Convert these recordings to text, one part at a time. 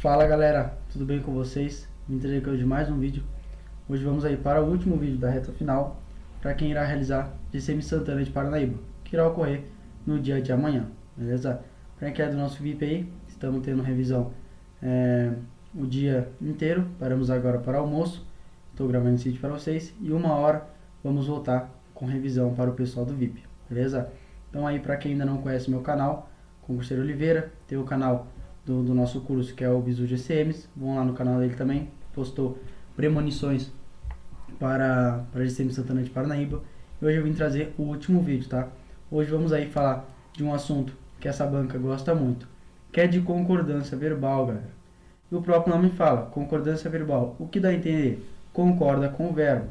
Fala galera, tudo bem com vocês? Me entrei aqui hoje mais um vídeo. Hoje vamos aí para o último vídeo da reta final para quem irá realizar GCM Santana de Paranaíba, que irá ocorrer no dia de amanhã, beleza? Para quem é do nosso VIP aí, estamos tendo revisão o dia inteiro. Paramos agora para almoço. Estou gravando esse vídeo para vocês e 1 hora vamos voltar com revisão para o pessoal do VIP, beleza? Então aí, para quem ainda não conhece meu canal, Concurseiro Oliveira, tem o canal do nosso curso, que é o Bizu GCMs. Vão lá no canal dele também, postou premonições para GCM Santana de Paranaíba. E hoje eu vim trazer o último vídeo, tá? Hoje vamos aí falar de um assunto que essa banca gosta muito, que é de concordância verbal, galera. E o próprio nome fala, concordância verbal. O que dá a entender? Concorda com o verbo.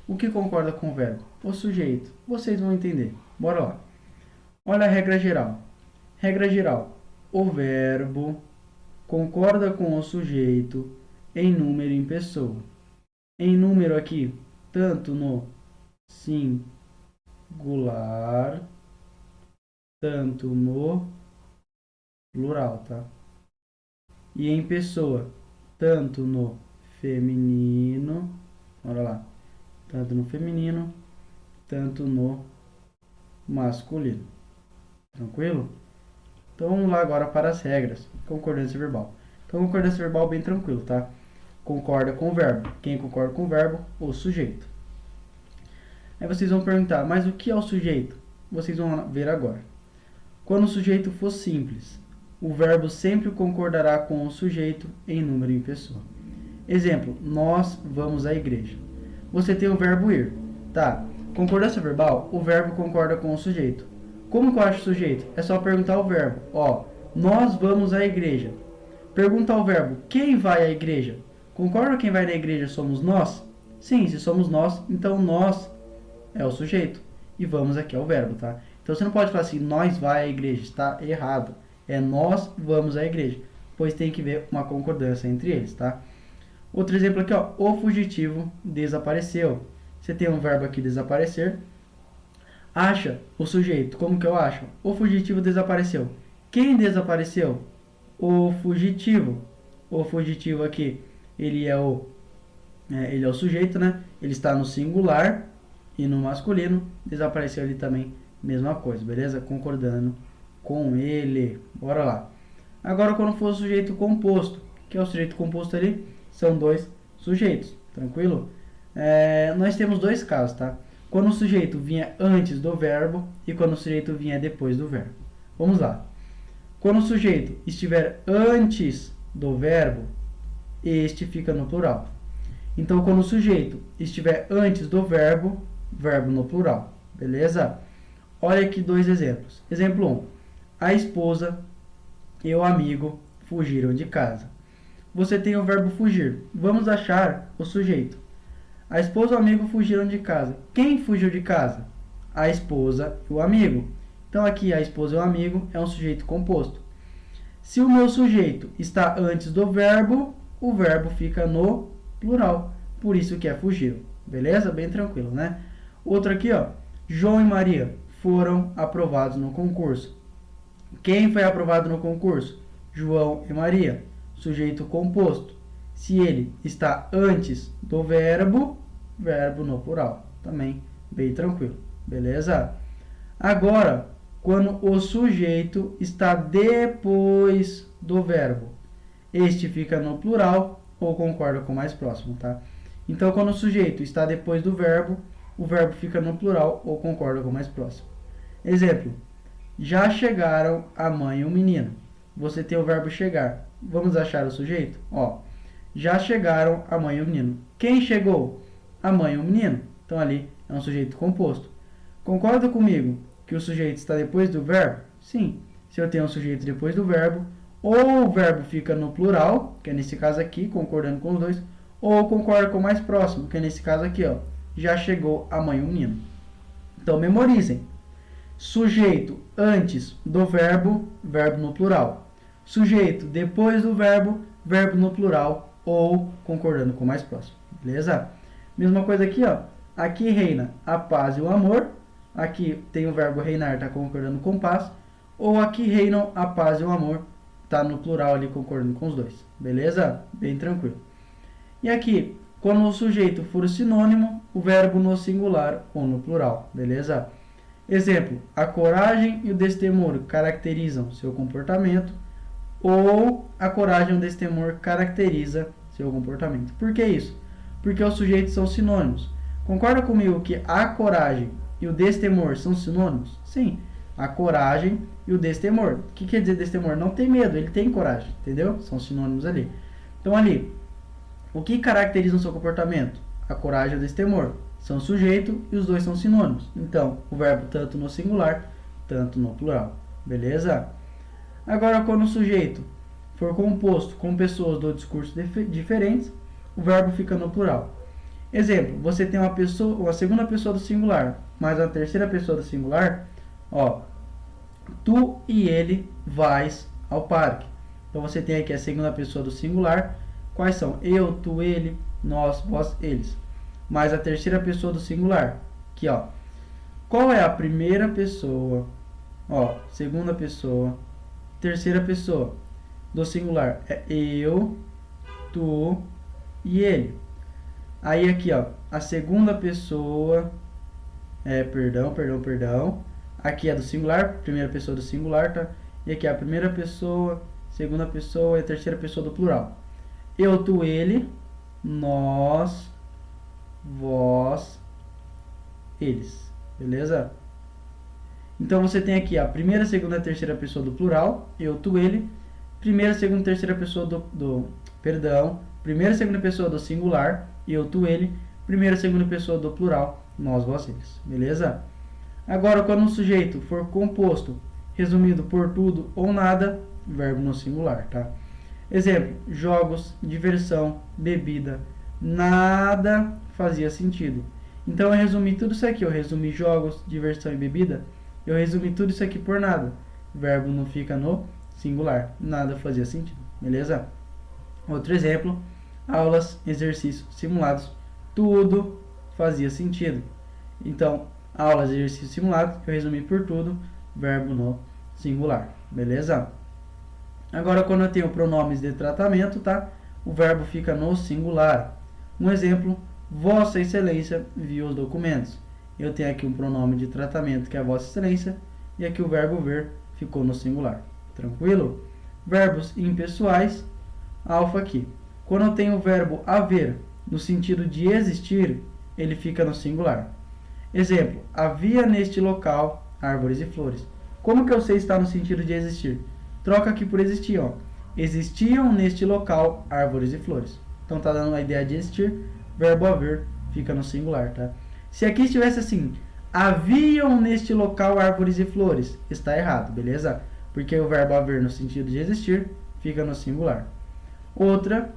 O que concorda com o verbo? O sujeito. Vocês vão entender. Bora lá. Olha a regra geral. Regra geral. O verbo concorda com o sujeito em número e em pessoa. Em número aqui, tanto no singular, tanto no plural, tá? E em pessoa, tanto no feminino, olha lá, tanto no feminino, tanto no masculino. Tranquilo? Então vamos lá agora para as regras. Concordância verbal. Então concordância verbal bem tranquilo, tá? Concorda com o verbo. Quem concorda com o verbo? O sujeito. Aí vocês vão perguntar, mas o que é o sujeito? Vocês vão ver agora. Quando o sujeito for simples, o verbo sempre concordará com o sujeito em número e em pessoa. Exemplo, nós vamos à igreja. Você tem o verbo ir, tá? Concordância verbal, o verbo concorda com o sujeito. Como que eu acho o sujeito? É só perguntar o verbo. Ó, nós vamos à igreja. Pergunta ao verbo, quem vai à igreja? Concorda quem vai na igreja somos nós? Sim, se somos nós, então nós é o sujeito. E vamos aqui ao verbo, tá? Então você não pode falar assim, nós vai à igreja. Está errado. É nós vamos à igreja. Pois tem que ver uma concordância entre eles, tá? Outro exemplo aqui, ó. O fugitivo desapareceu. Você tem um verbo aqui, desaparecer. Acha o sujeito. Como que eu acho? O fugitivo desapareceu. Quem desapareceu? O fugitivo. O fugitivo aqui, ele é o sujeito, né? Ele está no singular e no masculino. Desapareceu ali também, mesma coisa, beleza? Concordando com ele. Bora lá. Agora, quando for o sujeito composto, que é o sujeito composto ali, são dois sujeitos, tranquilo? Nós temos dois casos, tá? Quando o sujeito vinha antes do verbo e quando o sujeito vinha depois do verbo. Vamos lá. Quando o sujeito estiver antes do verbo, este fica no plural. Então, quando o sujeito estiver antes do verbo, verbo no plural. Beleza? Olha aqui dois exemplos. Exemplo 1. A esposa e o amigo fugiram de casa. Você tem o verbo fugir. Vamos achar o sujeito. A esposa e o amigo fugiram de casa. Quem fugiu de casa? A esposa e o amigo. Então aqui a esposa e o amigo é um sujeito composto. Se o meu sujeito está antes do verbo, o verbo fica no plural. Por isso que é fugiram. Beleza? Bem tranquilo, né? Outro aqui, ó. João e Maria foram aprovados no concurso. Quem foi aprovado no concurso? João e Maria. Sujeito composto. Se ele está antes do verbo, verbo no plural. Também bem tranquilo. Beleza? Agora, quando o sujeito está depois do verbo, este fica no plural ou concorda com o mais próximo, tá? Então, quando o sujeito está depois do verbo, o verbo fica no plural ou concorda com o mais próximo. Exemplo. Já chegaram a mãe e o menino. Você tem o verbo chegar. Vamos achar o sujeito? Ó, já chegaram a mãe e o menino. Quem chegou? A mãe e o menino. Então ali é um sujeito composto. Concorda comigo que o sujeito está depois do verbo? Sim. Se eu tenho um sujeito depois do verbo, ou o verbo fica no plural, que é nesse caso aqui, concordando com os dois, ou concorda com o mais próximo, que é nesse caso aqui, ó. Já chegou a mãe e o menino. Então memorizem. Sujeito antes do verbo, verbo no plural. Sujeito depois do verbo, verbo no plural ou concordando com o mais próximo. Beleza? Mesma coisa aqui, ó. Aqui reina a paz e o amor. Aqui tem o verbo reinar, tá concordando com paz. Ou aqui reinam a paz e o amor, está no plural ali concordando com os dois. Beleza? Bem tranquilo. E aqui, quando o sujeito for sinônimo, o verbo no singular ou no plural. Beleza? Exemplo, a coragem e o destemor caracterizam seu comportamento, ou a coragem e o destemor caracteriza seu comportamento. Por que isso? Porque os sujeitos são sinônimos. Concorda comigo que a coragem e o destemor são sinônimos? Sim, a coragem e o destemor. O que quer dizer destemor? Não tem medo, ele tem coragem, entendeu? São sinônimos ali. Então ali, o que caracteriza o seu comportamento? A coragem e o destemor. São sujeito e os dois são sinônimos. Então, o verbo tanto no singular, tanto no plural. Beleza? Agora, quando o sujeito for composto com pessoas do discurso diferentes, o verbo fica no plural. Exemplo, você tem uma segunda pessoa do singular, mais uma terceira pessoa do singular, ó, tu e ele vais ao parque. Então, você tem aqui a segunda pessoa do singular. Quais são? Eu, tu, ele, nós, vós, eles. Mais a terceira pessoa do singular. Aqui, ó. Qual é a primeira pessoa? Ó, segunda pessoa. Terceira pessoa do singular. É eu, tu e ele. Aí aqui, ó. A segunda pessoa. Perdão. Aqui é do singular. Primeira pessoa do singular, tá? E aqui é a primeira pessoa, segunda pessoa e a terceira pessoa do plural. Eu, tu, ele, nós, vós, eles. Beleza? Então você tem aqui a primeira, segunda e terceira pessoa do plural. Eu, tu, ele. Primeira, segunda e terceira pessoa primeira, segunda pessoa do singular. Eu, tu, ele. Primeira, segunda pessoa do plural. Nós, vós, eles. Beleza? Agora, quando o sujeito for composto, resumido por tudo ou nada, verbo no singular, tá? Exemplo, jogos, diversão, bebida, nada fazia sentido. Então eu resumi tudo isso aqui, eu resumi jogos, diversão e bebida, eu resumi tudo isso aqui por nada. O verbo não fica no singular, nada fazia sentido, beleza? Outro exemplo, aulas, exercícios, simulados, tudo fazia sentido. Então, aulas, exercícios, simulados, eu resumi por tudo, verbo no singular, beleza? Agora, quando eu tenho pronomes de tratamento, tá? O verbo fica no singular. Um exemplo, Vossa Excelência viu os documentos. Eu tenho aqui um pronome de tratamento, que é Vossa Excelência, e aqui o verbo ver ficou no singular. Tranquilo? Verbos impessoais, alfa aqui. Quando eu tenho o verbo haver, no sentido de existir, ele fica no singular. Exemplo, havia neste local árvores e flores. Como que eu sei estar no sentido de existir? Troca aqui por existir, ó. Existiam neste local árvores e flores. Então tá dando a ideia de existir, verbo haver fica no singular, tá? Se aqui estivesse assim, haviam neste local árvores e flores, está errado, beleza? Porque o verbo haver no sentido de existir fica no singular. Outra,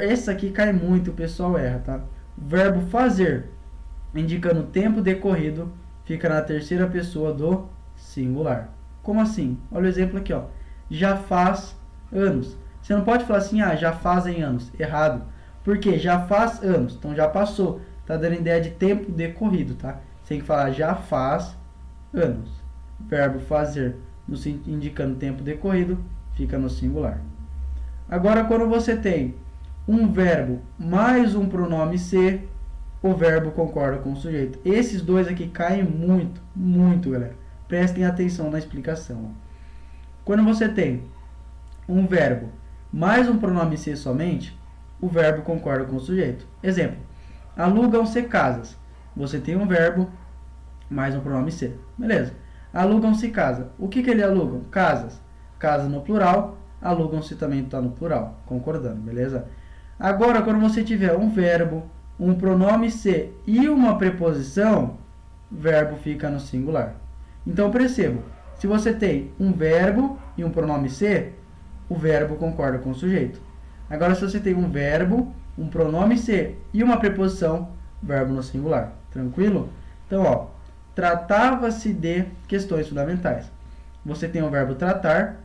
esse aqui cai muito, o pessoal erra, tá? O verbo fazer, indicando tempo decorrido, fica na terceira pessoa do singular. Como assim? Olha o exemplo aqui, ó. Já faz anos. Você não pode falar assim, já fazem anos. Errado. Por quê? Já faz anos. Então já passou. Tá dando ideia de tempo decorrido, tá? Você tem que falar já faz anos. Verbo fazer, indicando tempo decorrido, fica no singular. Agora, quando você tem um verbo mais um pronome ser, o verbo concorda com o sujeito. Esses dois aqui caem muito, galera. Prestem atenção na explicação. Quando você tem um verbo mais um pronome ser somente, o verbo concorda com o sujeito. Exemplo, alugam-se casas. Você tem um verbo mais um pronome ser. Beleza. Alugam-se casa. O que ele alugam? Casas. Casa no plural, alugam-se também está no plural. Concordando, beleza? Agora, quando você tiver um verbo, um pronome ser e uma preposição, o verbo fica no singular. Então, perceba, se você tem um verbo e um pronome ser, o verbo concorda com o sujeito. Agora, se você tem um verbo, um pronome ser e uma preposição, verbo no singular. Tranquilo? Então, ó, tratava-se de questões fundamentais. Você tem o verbo tratar,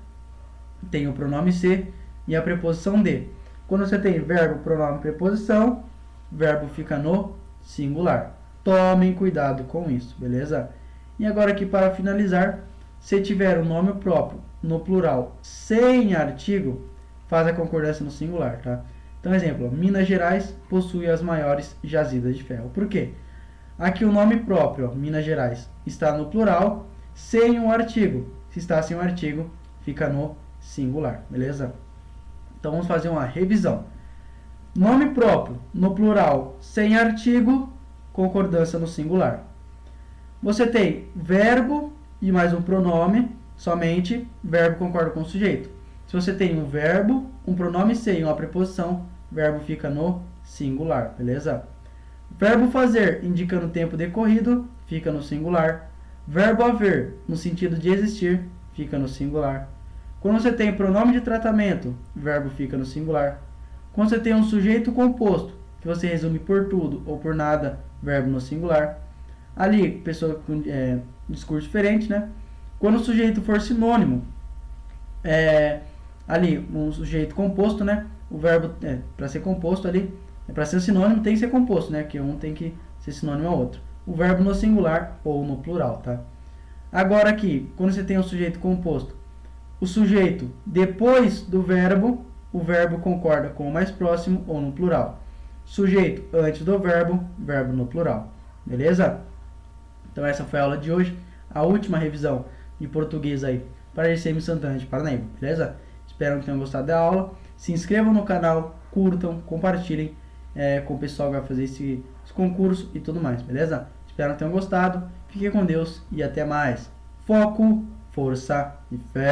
tem o pronome ser e a preposição de. Quando você tem verbo, pronome, preposição, verbo fica no singular. Tomem cuidado com isso, beleza? E agora aqui para finalizar, se tiver um nome próprio no plural sem artigo, faz a concordância no singular, tá? Então, exemplo, Minas Gerais possui as maiores jazidas de ferro. Por quê? Aqui o nome próprio, ó, Minas Gerais, está no plural sem um artigo. Se está sem um artigo, fica no singular, beleza? Então, vamos fazer uma revisão. Nome próprio, no plural, sem artigo, concordância no singular. Você tem verbo e mais um pronome, somente verbo concorda com o sujeito. Se você tem um verbo, um pronome sem uma preposição, verbo fica no singular, beleza? Verbo fazer, indicando o tempo decorrido, fica no singular. Verbo haver, no sentido de existir, fica no singular. Quando você tem pronome de tratamento, verbo fica no singular. Quando você tem um sujeito composto, que você resume por tudo ou por nada, verbo no singular. Ali, pessoa com discurso diferente, né? Quando o sujeito for sinônimo, ali, um sujeito composto, né? O verbo, para ser composto ali, para ser sinônimo tem que ser composto, né? Que um tem que ser sinônimo ao outro. O verbo no singular ou no plural, tá? Agora aqui, quando você tem um sujeito composto, o sujeito depois do verbo, o verbo concorda com o mais próximo ou no plural. Sujeito antes do verbo, verbo no plural. Beleza? Então essa foi a aula de hoje, a última revisão de português aí para ICM Santana de Parnaíba, beleza? Espero que tenham gostado da aula. Se inscrevam no canal, curtam, compartilhem com o pessoal que vai fazer esse concurso e tudo mais, beleza? Espero que tenham gostado. Fiquem com Deus e até mais. Foco, força e fé.